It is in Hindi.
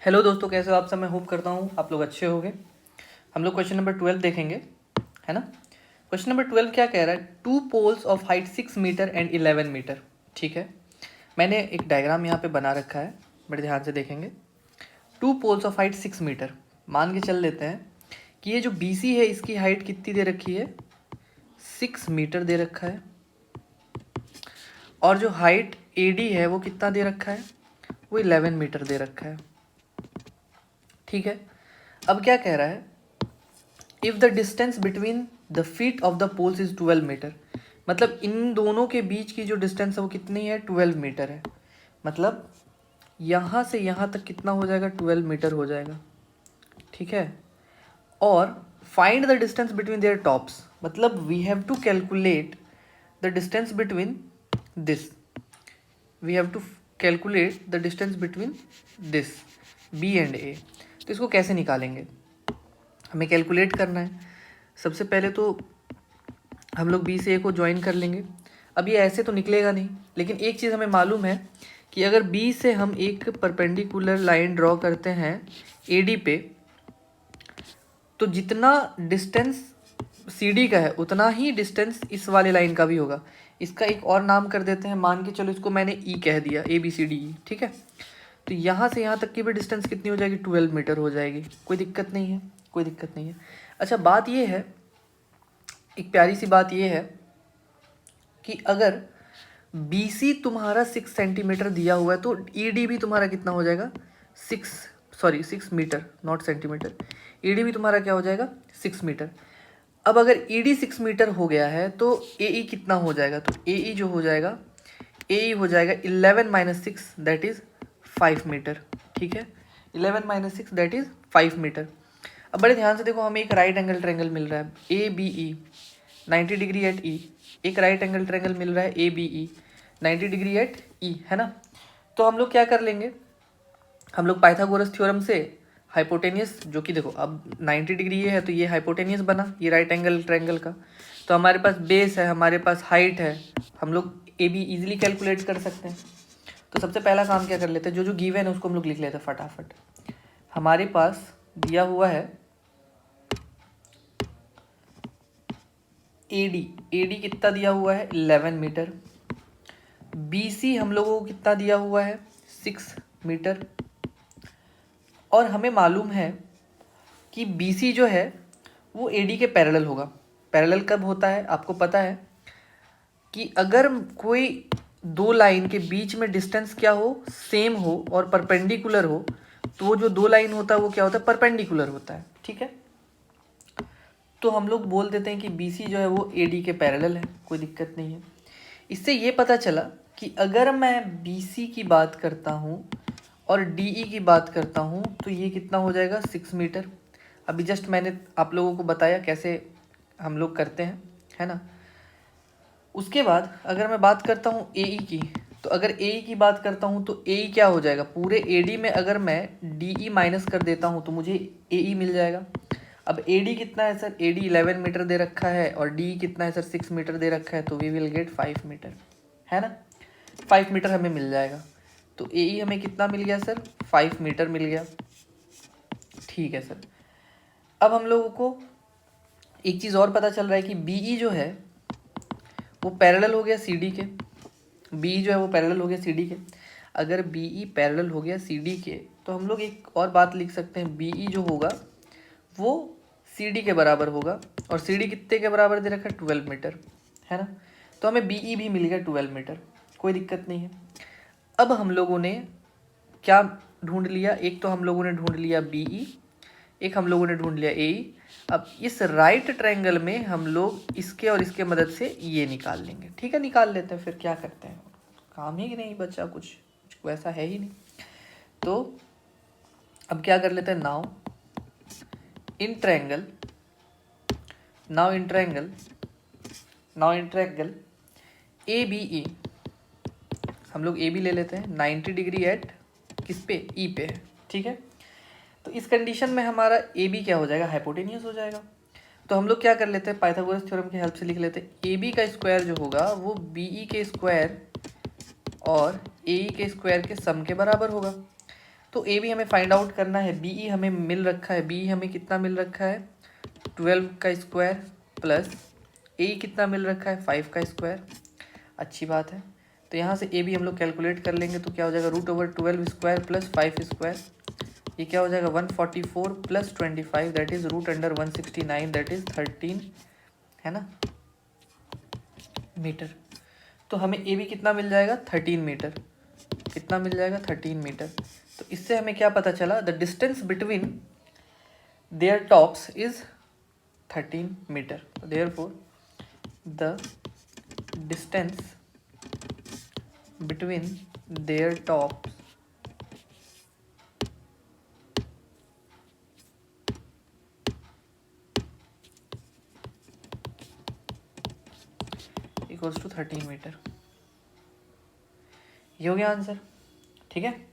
हेलो दोस्तों, कैसे हो आप सब। मैं होप करता हूँ आप लोग अच्छे होंगे। हम लोग क्वेश्चन नंबर 12 देखेंगे, है ना। क्वेश्चन नंबर 12 क्या कह रहा है, two poles of height 6 meter and 11 meter. ठीक है, मैंने एक डायग्राम यहाँ पे बना रखा है, बड़े ध्यान से देखेंगे। Two poles of height 6 meter, मान के चल लेते हैं कि ये जो बी सी है इसकी हाइट कितनी दे रखी है, 6 मीटर दे रखा है, और जो हाइट ए डी है वो कितना दे रखा है, वो 11 मीटर दे रखा है। ठीक है, अब क्या कह रहा है, if the distance between the feet of the poles is 12 meter. मतलब इन दोनों के बीच की जो डिस्टेंस है वो कितनी है, 12 मीटर है। मतलब यहाँ से यहाँ तक कितना हो जाएगा, 12 मीटर हो जाएगा। ठीक है, और find the distance between their tops. मतलब we have to calculate the distance between this, we have to calculate the distance between this B and A. तो इसको कैसे निकालेंगे, हमें कैलकुलेट करना है। सबसे पहले तो हम लोग बी से ए को ज्वाइन कर लेंगे। अब ये ऐसे तो निकलेगा नहीं, लेकिन एक चीज़ हमें मालूम है कि अगर बी से हम एक परपेंडिकुलर लाइन ड्रॉ करते हैं ए डी पे, तो जितना डिस्टेंस सी डी का है उतना ही डिस्टेंस इस वाले लाइन का भी होगा। इसका एक और नाम कर देते हैं, मान के चलो इसको मैंने ई कह दिया, A B C D E. ठीक है, तो यहाँ से यहाँ तक की भी डिस्टेंस कितनी हो जाएगी, 12 मीटर हो जाएगी। कोई दिक्कत नहीं है, कोई दिक्कत नहीं है। अच्छा, बात ये है, एक प्यारी सी बात ये है कि अगर बी सी तुम्हारा 6 सेंटीमीटर दिया हुआ है तो ई डी भी तुम्हारा कितना हो जाएगा, 6 meter, not centimeter. E D भी तुम्हारा क्या हो जाएगा, 6 मीटर। अब अगर ई डी 6 मीटर हो गया है तो ए ई कितना हो जाएगा, तो ए ई जो हो जाएगा, ए ई हो जाएगा 11 माइनस 6 दैट इज़ 5 मीटर। ठीक है, 11 माइनस 6 दैट इज़ 5 मीटर। अब बड़े ध्यान से देखो, हमें एक राइट एंगल ट्रायंगल मिल रहा है A B E 90 degree at E. एक राइट एंगल ट्रायंगल मिल रहा है A B E 90 degree at E, है ना। तो हम लोग क्या कर लेंगे, हम लोग पाइथागोरस थ्योरम से हाइपोटेनियस, जो कि देखो अब 90 डिग्री ये है तो ये हाइपोटेनियस बना, ये राइट एंगल ट्रायंगल का। तो हमारे पास बेस है, हमारे पास हाइट है, हम लोग ए बी ईजिली कैलकुलेट कर सकते हैं। तो सबसे पहला काम क्या कर लेते हैं, जो जो गिवन है उसको हम लोग लिख लेते हैं फटाफट। हमारे पास दिया हुआ है ए डी कितना दिया हुआ है, 11 मीटर। बी सी हम लोगों को कितना दिया हुआ है, 6 मीटर। और हमें मालूम है कि बी सी जो है वो ए डी के पैरेलल होगा। पैरेलल कब होता है, आपको पता है कि अगर कोई दो लाइन के बीच में डिस्टेंस क्या हो, सेम हो और परपेंडिकुलर हो, तो वो जो दो लाइन होता है वो क्या होता है, परपेंडिकुलर होता है। ठीक है, तो हम लोग बोल देते हैं कि बी सी जो है वो ए डी के पैरेलल है, कोई दिक्कत नहीं है। इससे ये पता चला कि अगर मैं बी सी की बात करता हूँ और डी ई की बात करता हूँ तो ये कितना हो जाएगा, 6 मीटर। अभी जस्ट मैंने आप लोगों को बताया कैसे हम लोग करते हैं, है ना। उसके बाद अगर मैं बात करता हूँ ए ई की, तो अगर ए ई की बात करता हूँ तो ए ई क्या हो जाएगा, पूरे ए डी में अगर मैं डी ई माइनस कर देता हूँ तो मुझे ए ई मिल जाएगा। अब ए डी कितना है सर, ए डी 11 मीटर दे रखा है और डी ई कितना है सर, 6 मीटर दे रखा है, तो वी विल गेट 5 मीटर, है ना। 5 मीटर हमें मिल जाएगा। तो ए ई हमें कितना मिल गया सर, 5 मीटर मिल गया। ठीक है सर, अब हम लोगों को एक चीज़ और पता चल रहा है कि बी ई जो है वो पैरेलल हो गया सी डी के। बी जो है वो पैरेलल हो गया सी डी के। अगर बी ई पैरेलल हो गया सी डी के तो हम लोग एक और बात लिख सकते हैं, बी ई जो होगा वो सी डी के बराबर होगा। और सी डी कितने के बराबर दे रखा है, 12 मीटर, है ना। तो हमें बी ई भी मिल गया 12 मीटर, कोई दिक्कत नहीं है। अब हम लोगों ने क्या ढूंढ लिया, एक तो हम लोगों ने ढूंढ लिया बी ई, एक हम लोगों ने ढूंढ लिया ए ई। अब इस राइट ट्रायंगल में हम लोग इसके और इसके मदद से ये निकाल लेंगे। ठीक है, निकाल लेते हैं, फिर क्या करते हैं, काम ही नहीं बचा, कुछ वैसा है ही नहीं। तो अब क्या कर लेते हैं, now in triangle A B E, हम लोग ए बी ले लेते हैं, 90 डिग्री एट किस पे, ई पे है। ठीक है, तो इस कंडीशन में हमारा ए बी क्या हो जाएगा, हाइपोटेनियस हो जाएगा। तो हम लोग क्या कर लेते हैं, पाइथागोरस थ्योरम की हेल्प से लिख लेते हैं, ए बी का स्क्वायर जो होगा वो बी ई के स्क्वायर और ए ई के स्क्वायर के सम के बराबर होगा। तो ए बी हमें फाइंड आउट करना है, बी ई हमें मिल रखा है, बी ई हमें कितना मिल रखा है 12 का स्क्वायर प्लस ए ई कितना मिल रखा है 5 का स्क्वायर। अच्छी बात है, तो यहाँ से ए बी हम लोग कैलकुलेट कर लेंगे, तो क्या हो जाएगा √12 स्क्वायर प्लस 5 स्क्वायर, ये क्या हो जाएगा 144 plus 25 that is √169 that is 13 है ना मीटर। तो हमें ए बी कितना मिल जाएगा 13 मीटर, कितना मिल जाएगा 13 मीटर। तो इससे हमें क्या पता चला, the distance between their tops is 13 meter, therefore the distance between their tops equals to 13 meter. ये हो गया आंसर, ठीक है।